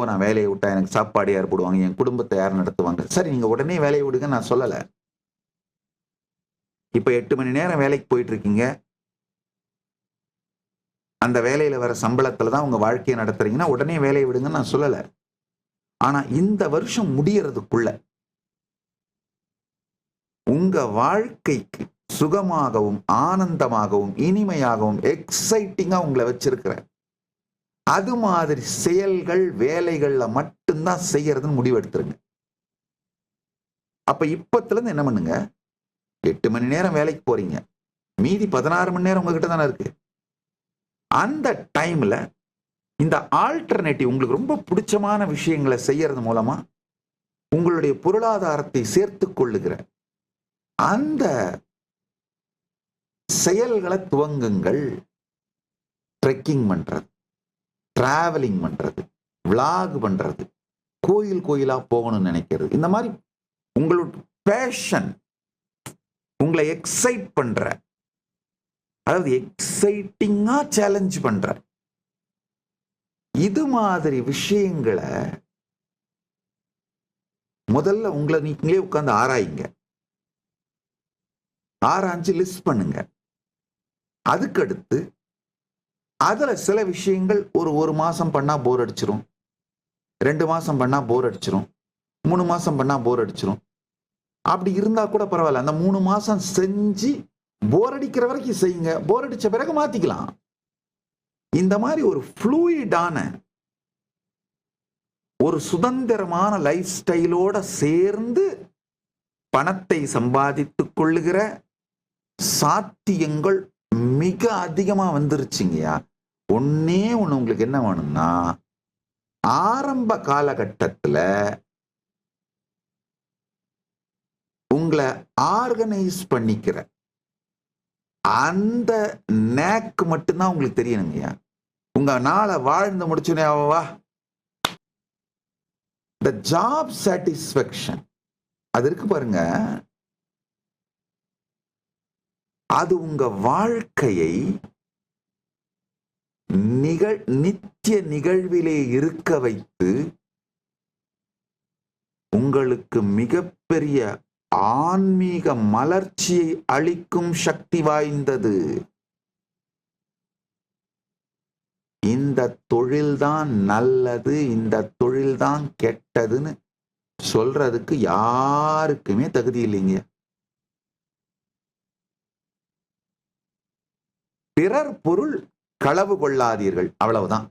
நான் வேலையை விட்டா எனக்கு சாப்பாடு யார் போடுவாங்க, என் குடும்பத்தை யார் நடத்துவாங்க. சரி, நீங்க உடனே வேலையை விடுங்க, நான் சொல்லல. இப்ப 8 மணி நேரம் வேலைக்கு போயிட்டு இருக்கீங்க. அந்த வேலையில வர சம்பளத்துல தான் உங்க வாழ்க்கையை நடத்துறீங்கன்னா உடனே வேலையை விடுங்கன்னு நான் சொல்லல. ஆனா இந்த வருஷம் முடியறதுக்குள்ள உங்க வாழ்க்கைக்கு சுகமாகவும் ஆனந்தமாகவும் இனிமையாகவும் எக்ஸைட்டிங்கா உங்களை வச்சிருக்கிற அது மாதிரி செயல்கள் வேலைகள்ல மட்டும்தான் செய்யறதுன்னு முடிவெடுத்துருங்க. அப்ப இப்பத்துல இருந்து என்ன பண்ணுங்க, 8 மணி நேரம் வேலைக்கு போறீங்க, மீதி 16 மணி நேரம் உங்ககிட்ட தானே இருக்கு. அந்த டைம்ல இந்த ஆல்டர்னேட்டிவ் உங்களுக்கு ரொம்ப பிடிச்சமான விஷயங்களை செய்யறது மூலமா உங்களுடைய பொருளாதாரத்தை சேர்த்துக் கொள்ளுகிற அந்த செயல்களை துவங்குங்கள். ட்ரெக்கிங் பண்றது, டிராவலிங் பண்றது, விளாக் பண்றது, கோயில் கோயிலா போகணும்னு நினைக்கிறது, இந்த மாதிரி உங்களோட பேஷன் உங்களை எக்ஸைட் பண்ற, அதாவது எக்ஸைட்டிங்கா சேலஞ்ச் பண்ற இது மாதிரி விஷயங்களை முதல்ல உங்களை நீங்களே உட்கார்ந்து ஆராயுங்க. ஆராய்ஞ்சு லிஸ்ட் பண்ணுங்க. அதுக்கடுத்து அதுல சில விஷயங்கள் ஒரு மாசம் பண்ணா போர் அடிச்சிரும், 2 மாசம் பண்ணா போர் அடிச்சிரும், 3 மாசம் பண்ணா போர் அடிச்சிரும். அப்படி இருந்தா கூட பரவாயில்ல, அந்த 3 மாசம் செஞ்சு போர் அடிக்கிற வரைக்கும் செய்யுங்க. போர் அடிச்ச பிறகு மாத்திக்கலாம். இந்த மாதிரி ஒரு ஃப்ளூயிடான ஒரு சுதந்திரமான லைஃப் ஸ்டைலோட சேர்ந்து பணத்தை சம்பாதித்துக் கொள்ளுகிற சாத்தியங்கள் மிக அதிகமா வந்துருச்சுங்கயா. ஒண்ணே ஒண்ணு உங்களுக்கு என்ன வேணும்னா, ஆரம்ப காலகட்டத்துல உங்களை ஆர்கனைஸ் பண்ணிக்கிற அந்த நேக்கு மட்டும்தான் உங்களுக்கு தெரியணுங்கய்யா. உங்க நாளை வாழ்ந்து முடிச்சுனே வா, இந்த ஜாப் சாட்டிஸ்பேக்ஷன் அது இருக்கு பாருங்க, அது உங்க வாழ்க்கையை நித்திய நிகழ்விலே இருக்க வைத்து உங்களுக்கு மிகப்பெரிய ஆன்மீக மலர்ச்சியை அளிக்கும் சக்தி வாய்ந்தது. இந்த தொழில்தான் நல்லது, இந்த தொழில்தான் கெட்டதுன்னு சொல்றதுக்கு யாருக்குமே தகுதி இல்லைங்க. பிறர் பொருள் களவு கொள்ளாதீர்கள், அவ்வளவுதான்.